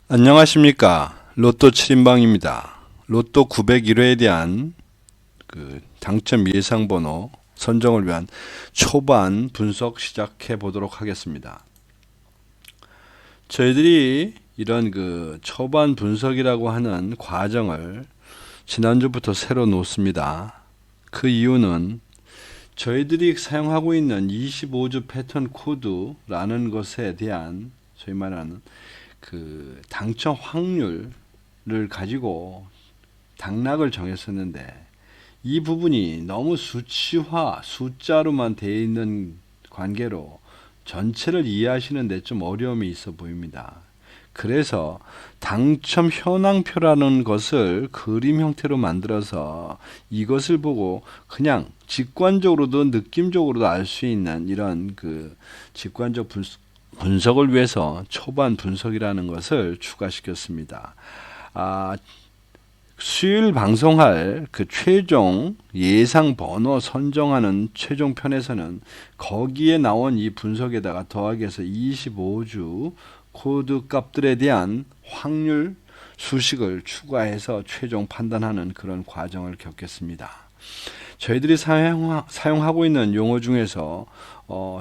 안녕하십니까. 로또 7인방입니다. 로또 901회에 대한 당첨 예상 번호 선정을 위한 초반 분석 시작해 보도록 하겠습니다. 저희들이 이런 초반 분석이라고 하는 과정을 지난주부터 새로 놓습니다. 그 이유는 저희들이 사용하고 있는 25주 패턴 코드라는 것에 대한 소위 말하는 당첨 확률을 가지고 당락을 정했었는데, 이 부분이 너무 수치화, 숫자로만 되어 있는 관계로 전체를 이해하시는 데 좀 어려움이 있어 보입니다. 그래서 당첨 현황표라는 것을 그림 형태로 만들어서 이것을 보고 그냥 직관적으로도 느낌적으로도 알 수 있는 이런 직관적 분석을 위해서 초반 분석이라는 것을 추가시켰습니다. 수요일 방송할 최종 예상 번호 선정하는 최종 편에서는 거기에 나온 이 분석에다가 더하기 해서 25주 코드 값들에 대한 확률 수식을 추가해서 최종 판단하는 그런 과정을 겪겠습니다. 저희들이 사용하고 있는 용어 중에서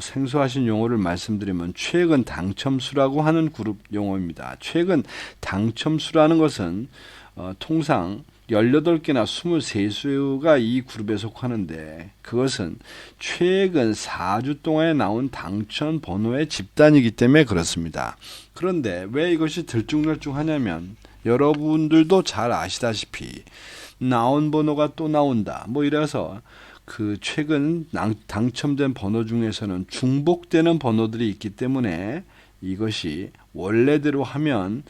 생소하신 용어를 말씀드리면 최근 당첨수라고 하는 그룹 용어입니다. 최근 당첨수라는 것은 통상 18개나 23수가 이 그룹에 속하는데, 그것은 최근 4주 동안에 나온 당첨 번호의 집단이기 때문에 그렇습니다. 그런데 왜 이것이 들쭉날쭉하냐면, 여러분들도 잘 아시다시피 나온 번호가 또 나온다 이래서 최근 당첨된 번호 중에서는 중복되는 번호들이 있기 때문에 이것이 원래대로 하면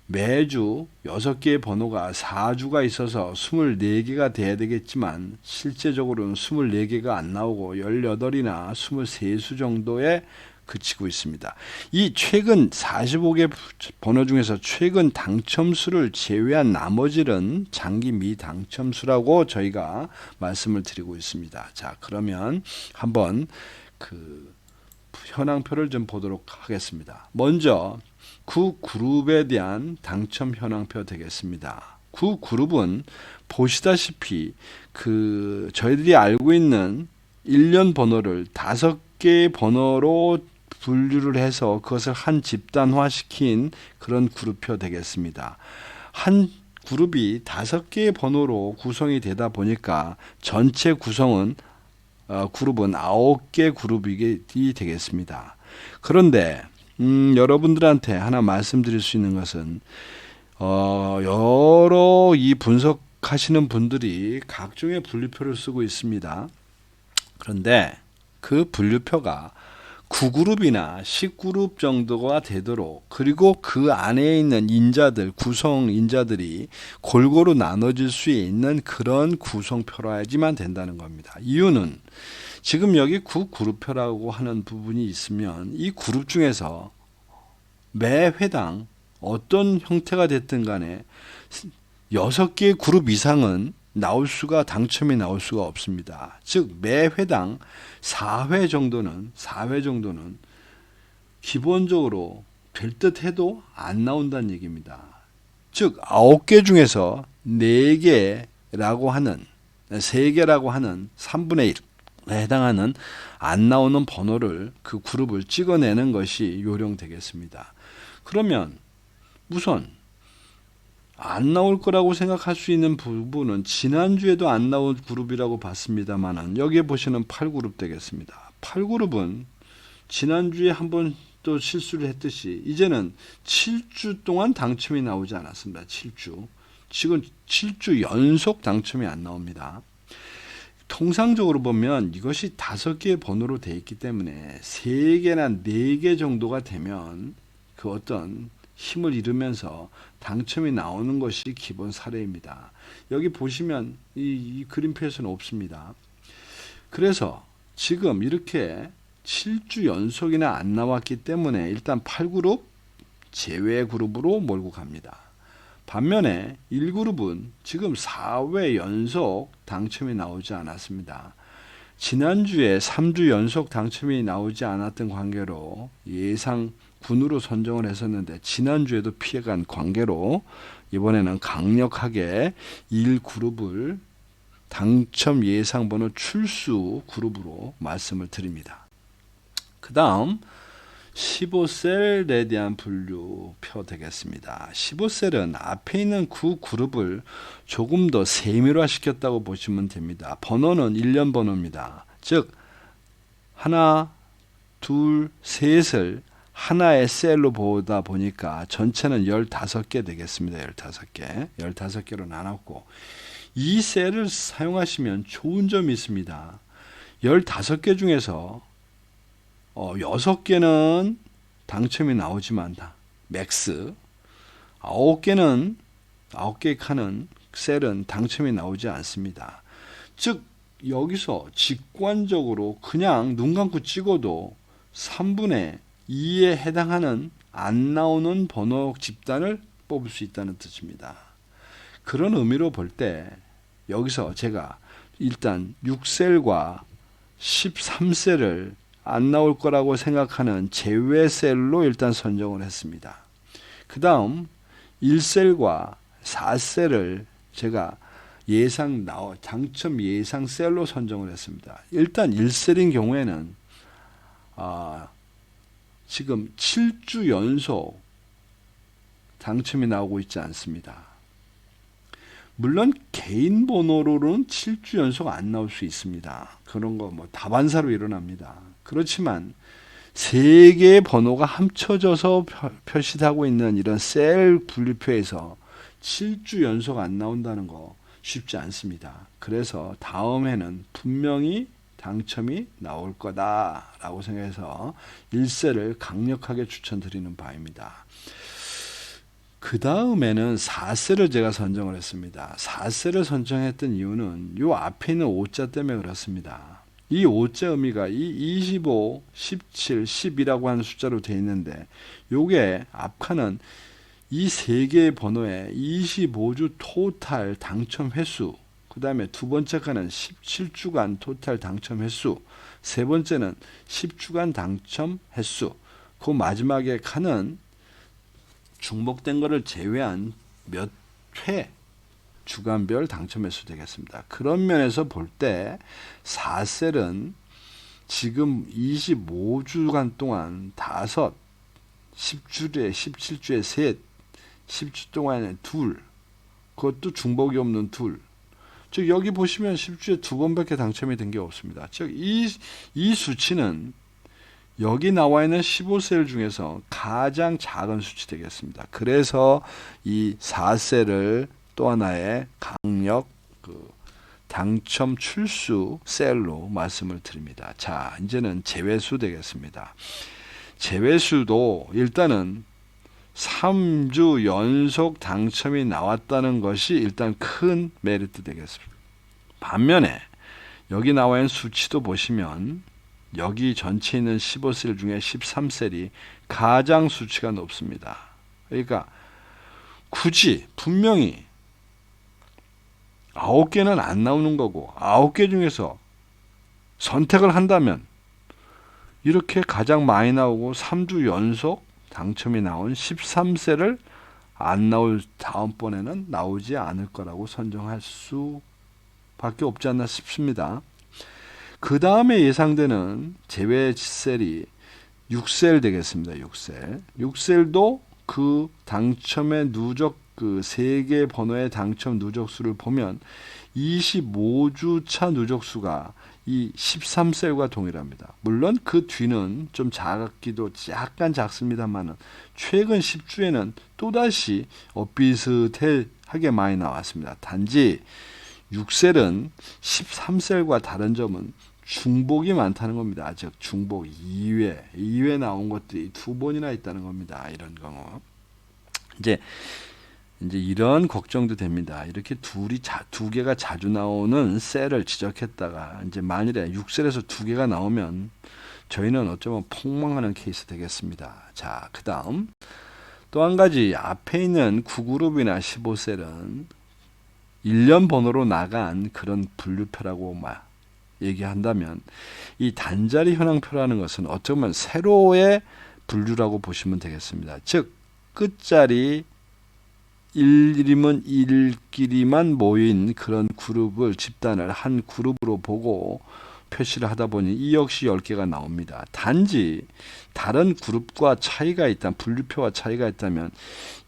매주 6개의 번호가 4주가 있어서 24개가 돼야 되겠지만, 실제적으로는 24개가 안 나오고 18이나 23수 정도에 그치고 있습니다. 이 최근 45개 번호 중에서 최근 당첨수를 제외한 나머지는 장기 미당첨수라고 저희가 말씀을 드리고 있습니다. 자, 그러면 한번 현황표를 좀 보도록 하겠습니다. 먼저 그룹에 대한 당첨 현황표 되겠습니다. 그룹은 보시다시피 저희들이 알고 있는 1년 번호를 5개의 번호로 분류를 해서 그것을 한 집단화시킨 그런 그룹표 되겠습니다. 한 그룹이 5개의 번호로 구성이 되다 보니까 전체 구성은 그룹은 9개 그룹이 되겠습니다. 그런데 여러분들한테 하나 말씀드릴 수 있는 것은 여러 이 분석하시는 분들이 각종의 분류표를 쓰고 있습니다. 그런데 그 분류표가 9그룹이나 10그룹 정도가 되도록, 그리고 그 안에 있는 인자들, 구성 인자들이 골고루 나눠질 수 있는 그런 구성표라야지만 된다는 겁니다. 이유는 지금 여기 9그룹표라고 하는 부분이 있으면 이 그룹 중에서 매 회당 어떤 형태가 됐든 간에 6개의 그룹 이상은 당첨이 나올 수가 없습니다. 즉 매 회당 4회 정도는 기본적으로 될 듯 해도 안 나온다는 얘기입니다. 즉 9개 중에서 4개라고 하는 3개라고 하는 3분의 1에 해당하는 안 나오는 번호를, 그 그룹을 찍어내는 것이 요령되겠습니다. 그러면 우선 안 나올 거라고 생각할 수 있는 부분은 지난주에도 안 나온 그룹이라고 봤습니다만, 여기에 보시는 8그룹 되겠습니다. 8그룹은 지난주에 한번 또 실수를 했듯이 이제는 7주 동안 당첨이 나오지 않았습니다. 7주. 지금 7주 연속 당첨이 안 나옵니다. 통상적으로 보면 이것이 5개의 번호로 되어 있기 때문에 3개나 4개 정도가 되면 어떤 힘을 잃으면서 당첨이 나오는 것이 기본 사례입니다. 여기 보시면 이 그림표에서는 없습니다. 그래서 지금 이렇게 7주 연속이나 안 나왔기 때문에 일단 8그룹 제외 그룹으로 몰고 갑니다. 반면에 1그룹은 지금 4회 연속 당첨이 나오지 않았습니다. 지난주에 3주 연속 당첨이 나오지 않았던 관계로 예상 군으로 선정을 했었는데 지난주에도 피해간 관계로 이번에는 강력하게 1그룹을 당첨 예상 번호 출수 그룹으로 말씀을 드립니다. 그 다음 15셀에 대한 분류표 되겠습니다. 15셀은 앞에 있는 그 그룹을 조금 더 세밀화 시켰다고 보시면 됩니다. 번호는 1년 번호입니다. 즉 하나, 둘, 셋을 하나의 셀로 보다 보니까 전체는 15개 되겠습니다. 15개. 15개로 나눴고 이 셀을 사용하시면 좋은 점이 있습니다. 15개 중에서 6개는 당첨이 나오지만 맥스 9개의 칸은 셀은 당첨이 나오지 않습니다. 즉 여기서 직관적으로 그냥 눈 감고 찍어도 3분의 2에 해당하는 안 나오는 번호 집단을 뽑을 수 있다는 뜻입니다. 그런 의미로 볼 때 여기서 제가 일단 6셀과 13셀을 안 나올 거라고 생각하는 제외 셀로 일단 선정을 했습니다. 그 다음 1셀과 4셀을 제가 당첨 예상 셀로 선정을 했습니다. 일단 1셀인 경우에는 지금 7주 연속 당첨이 나오고 있지 않습니다. 물론 개인 번호로는 7주 연속 안 나올 수 있습니다. 그런 거 다반사로 일어납니다. 그렇지만 3개의 번호가 합쳐져서 표시하고 있는 이런 셀 분류표에서 7주 연속 안 나온다는 거 쉽지 않습니다. 그래서 다음에는 분명히 당첨이 나올 거다라고 생각해서 1셀을 강력하게 추천드리는 바입니다. 그 다음에는 4셀을 제가 선정을 했습니다. 4셀을 선정했던 이유는 이 앞에 있는 5자 때문에 그렇습니다. 이 5자 의미가 이 25, 17, 10이라고 하는 숫자로 되어 있는데 요게 앞칸은 이 3개의 번호에 25주 토탈 당첨 횟수, 그 다음에 두 번째 칸은 17주간 토탈 당첨 횟수, 세 번째는 10주간 당첨 횟수, 그 마지막에 칸은 중복된 것을 제외한 몇 회 주간별 당첨 횟수 되겠습니다. 그런 면에서 볼 때 4셀은 지금 25주간 동안 5, 10주에 17주에 셋, 10주 동안에 둘, 그것도 중복이 없는 둘. 즉 여기 보시면 10주에 2번밖에 당첨이 된 게 없습니다. 즉 이 수치는 여기 나와 있는 15셀 중에서 가장 작은 수치 되겠습니다. 그래서 이 4셀을 또 하나의 강력 당첨 출수 셀로 말씀을 드립니다. 자, 이제는 제외수 되겠습니다. 제외수도 일단은 3주 연속 당첨이 나왔다는 것이 일단 큰 메리트 되겠습니다. 반면에 여기 나와 있는 수치도 보시면 여기 전체에 있는 15셀 중에 13셀이 가장 수치가 높습니다. 그러니까 굳이 분명히 9개는 안 나오는 거고 9개 중에서 선택을 한다면 이렇게 가장 많이 나오고 3주 연속 당첨이 나온 13셀을 안 나올 다음번에는 나오지 않을 거라고 선정할 수밖에 없지 않나 싶습니다. 그 다음에 예상되는 제외 셀이 6셀 되겠습니다. 6셀. 6셀도 그 당첨의 누적 그 3개 번호의 당첨 누적수를 보면 25주 차 누적수가 이 13셀과 동일합니다. 물론 그 뒤는 좀 작기도 약간 작습니다만 최근 10주에는 또다시 비슷하게 많이 나왔습니다. 단지 6셀은 13셀과 다른 점은 중복이 많다는 겁니다. 즉 중복 2회 나온 것들이 2번이나 있다는 겁니다. 이런 경우 이제 이런 걱정도 됩니다. 이렇게 두 개가 자주 나오는 셀을 지적했다가 이제 만일에 6셀에서 2개가 나오면 저희는 어쩌면 폭망하는 케이스 되겠습니다. 자, 그 다음 또 한 가지 앞에 있는 9그룹이나 15셀은 1년 번호로 나간 그런 분류표라고 얘기한다면 이 단자리 현황표라는 것은 어쩌면 세로의 분류라고 보시면 되겠습니다. 즉 끝자리 1이면 1끼리만 모인 그런 그룹을 집단을 한 그룹으로 보고 표시를 하다 보니 이 역시 10개가 나옵니다. 단지 다른 그룹과 차이가 있다, 분류표와 차이가 있다면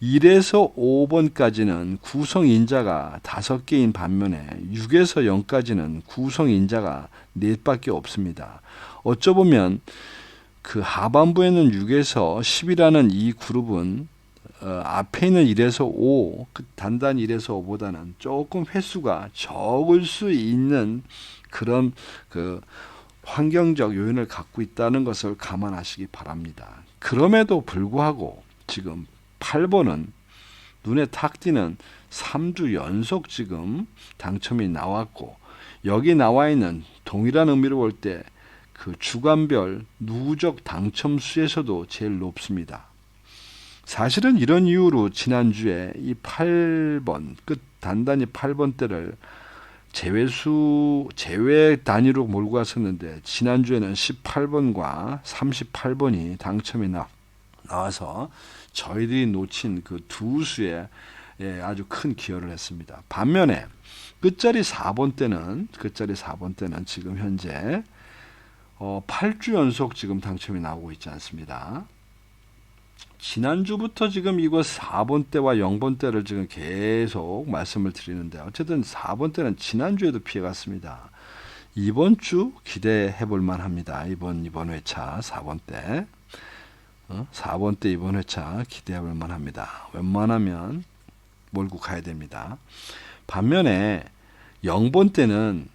1에서 5번까지는 구성인자가 5개인 반면에 6에서 0까지는 구성인자가 4밖에 없습니다. 어쩌보면 그 하반부에는 6에서 10이라는 이 그룹은 앞에 있는 1에서 5, 단단 1에서 5보다는 조금 횟수가 적을 수 있는 그런 그 환경적 요인을 갖고 있다는 것을 감안하시기 바랍니다. 그럼에도 불구하고 지금 8번은 눈에 탁 띄는 3주 연속 지금 당첨이 나왔고, 여기 나와 있는 동일한 의미로 볼 때 그 주간별 누적 당첨 수에서도 제일 높습니다. 사실은 이런 이유로 지난주에 이 8번 끝 단단히 8번대를 제외 단위로 몰고 갔었는데 지난주에는 18번과 38번이 당첨이 나와서 저희들이 놓친 그 두 수에 아주 큰 기여를 했습니다. 반면에 끝자리 4번대는 지금 현재 8주 연속 지금 당첨이 나오고 있지 않습니다. 지난주부터 지금 이거 4번대와 0번대를 지금 계속 말씀을 드리는데 어쨌든 4번대는 지난주에도 피해갔습니다. 이번 주 기대해 볼 만합니다. 이번 회차 4번대 4번대 이번 회차 기대해 볼 만합니다. 웬만하면 몰고 가야 됩니다. 반면에 0번대는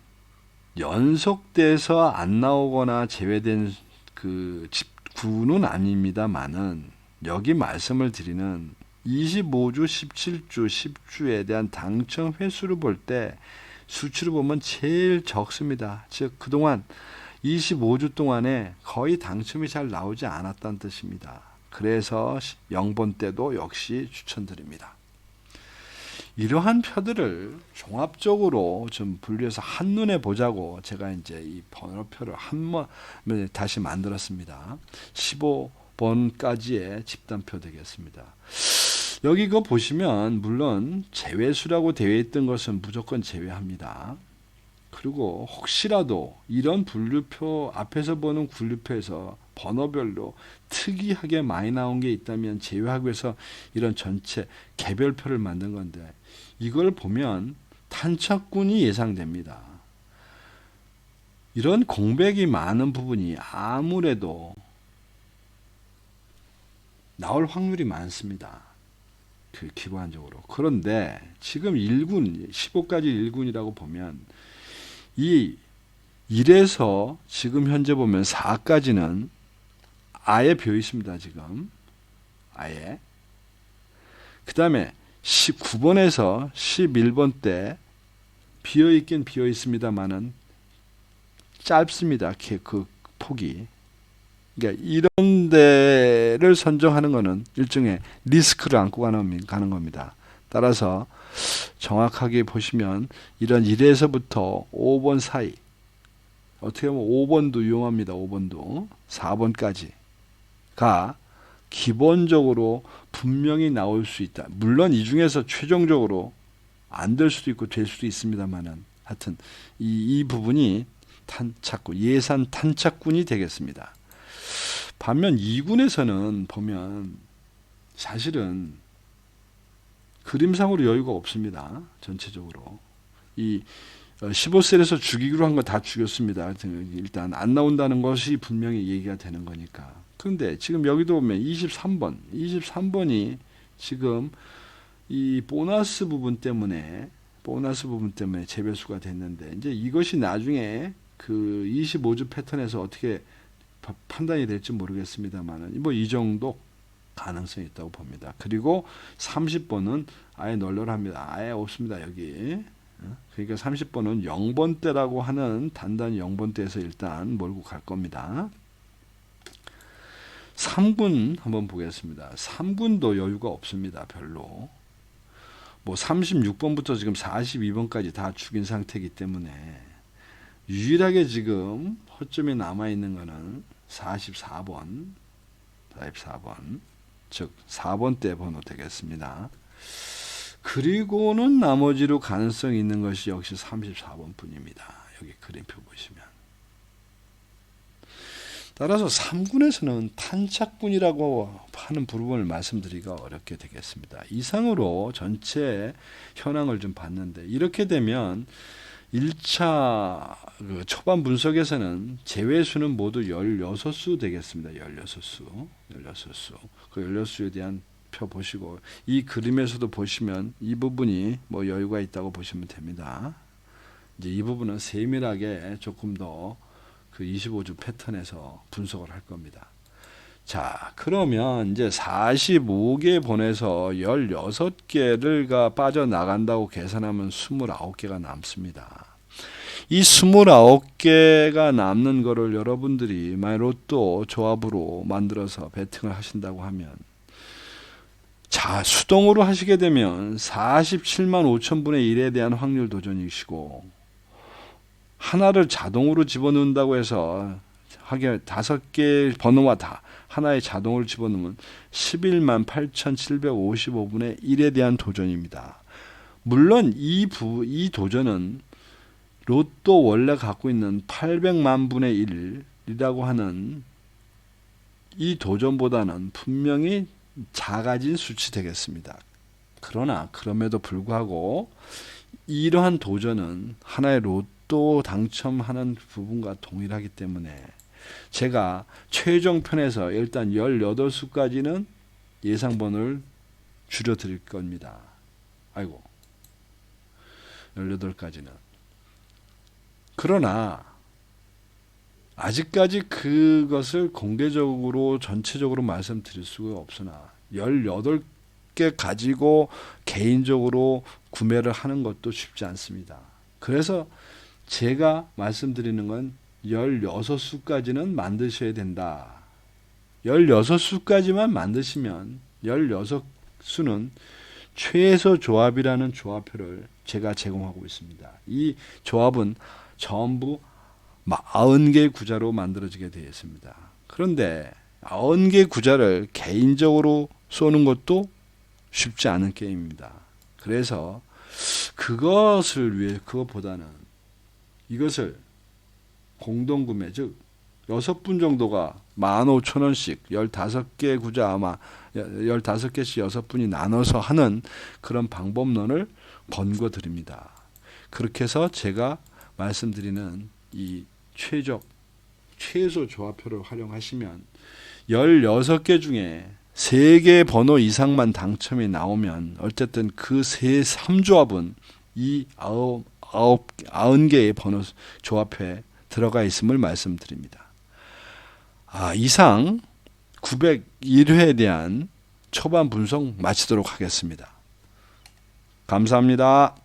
연속돼서 안 나오거나 제외된 그 집구는 아닙니다만은 여기 말씀을 드리는 25주, 17주, 10주에 대한 당첨 횟수를 볼 때 수치로 보면 제일 적습니다. 즉 그동안 25주 동안에 거의 당첨이 잘 나오지 않았다는 뜻입니다. 그래서 0번 때도 역시 추천드립니다. 이러한 표들을 종합적으로 좀 분류해서 한눈에 보자고 제가 이제 이 번호표를 한번 다시 만들었습니다. 15번까지의 집단표 되겠습니다. 여기 이거 보시면 물론 제외수라고 되어 있던 것은 무조건 제외합니다. 그리고 혹시라도 이런 분류표 앞에서 보는 분류표에서 번호별로 특이하게 많이 나온 게 있다면 제외하기 위해서 이런 전체 개별표를 만든 건데 이걸 보면 탄착군이 예상됩니다. 이런 공백이 많은 부분이 아무래도 나올 확률이 많습니다. 그 기본적으로. 그런데 지금 1군, 15까지 1군이라고 보면 이 1에서 지금 현재 보면 4까지는 아예 비어 있습니다. 지금 아예. 그 다음에 19번에서 11번 때 비어 있긴 비어 있습니다만은 짧습니다. 그 폭이. 그러니까 이런 데를 선정하는 것은 일종의 리스크를 안고 가는 겁니다. 따라서 정확하게 보시면 이런 1에서부터 5번 사이, 어떻게 보면 5번도 위험합니다. 5번도 4번까지가 기본적으로 분명히 나올 수 있다. 물론 이 중에서 최종적으로 안 될 수도 있고 될 수도 있습니다만은 하여튼 이 부분이 탄착군, 예산 탄착군이 되겠습니다. 반면 2군에서는 보면 사실은 그림상으로 여유가 없습니다. 전체적으로. 이 15셀에서 죽이기로 한 거 다 죽였습니다. 일단 안 나온다는 것이 분명히 얘기가 되는 거니까. 그런데 지금 여기도 보면 23번이 지금 이 보너스 부분 때문에 재배수가 됐는데 이제 이것이 나중에 그 25주 패턴에서 어떻게 판단이 될지 모르겠습니다만 뭐 이 정도 가능성이 있다고 봅니다. 그리고 30번은 아예 널널합니다. 아예 없습니다. 여기. 그러니까 30번은 0번대라고 하는 단단히 0번대에서 일단 몰고 갈 겁니다. 3군 한번 보겠습니다. 3군도 여유가 없습니다. 별로. 뭐 36번부터 지금 42번까지 다 죽인 상태이기 때문에 유일하게 지금 허점이 남아있는 거는 44번, 즉 4번대 번호 되겠습니다. 그리고는 나머지로 가능성이 있는 것이 역시 34번 뿐입니다. 여기 그림표 보시면. 따라서 3군에서는 탄착군이라고 하는 부분을 말씀드리기가 어렵게 되겠습니다. 이상으로 전체 현황을 좀 봤는데, 이렇게 되면 1차 초반 분석에서는 제외수는 모두 16수 되겠습니다. 16수. 그 16수에 대한 표 보시고, 이 그림에서도 보시면 이 부분이 뭐 여유가 있다고 보시면 됩니다. 이제 이 부분은 세밀하게 조금 더 그 25주 패턴에서 분석을 할 겁니다. 자, 그러면 이제 45개 본에서 16개가 빠져나간다고 계산하면 29개가 남습니다. 이 29개가 남는 거를 여러분들이 만약 로또 조합으로 만들어서 베팅을 하신다고 하면, 자, 수동으로 하시게 되면 47만 5천분의 1에 대한 확률 도전이시고, 하나를 자동으로 집어넣는다고 해서 하게 5개 번호와 다 하나의 자동으로 집어넣으면 11만 8,755분의 1에 대한 도전입니다. 물론 이 도전은 로또 원래 갖고 있는 800만 분의 1이라고 하는 이 도전보다는 분명히 작아진 수치 되겠습니다. 그러나 그럼에도 불구하고 이러한 도전은 하나의 로또 당첨하는 부분과 동일하기 때문에 제가 최종편에서 일단 18수까지는 예상번호를 줄여드릴 겁니다. 18까지는. 그러나 아직까지 그것을 공개적으로 전체적으로 말씀드릴 수가 없으나 18개 가지고 개인적으로 구매를 하는 것도 쉽지 않습니다. 그래서 제가 말씀드리는 건 16수까지는 만드셔야 된다. 16수까지만 만드시면 16수는 최소 조합이라는 조합표를 제가 제공하고 있습니다. 이 조합은 전부 90개의 구자로 만들어지게 되어 있습니다. 그런데 90개의 구자를 개인적으로 쏘는 것도 쉽지 않은 게임입니다. 그래서 그것을 위해, 그것보다는 이것을 공동구매, 즉 6분 정도가 15,000원씩 15개 구자, 아마 15개씩 6분이 나눠서 하는 그런 방법론을 권고드립니다. 그렇게 해서 제가 말씀드리는 이 최소 조합표를 활용하시면 16개 중에 3개 번호 이상만 당첨이 나오면 어쨌든 그 3조합은 이 90개의 번호 조합표에 들어가 있음을 말씀드립니다. 이상 901회에 대한 초반 분석 마치도록 하겠습니다. 감사합니다.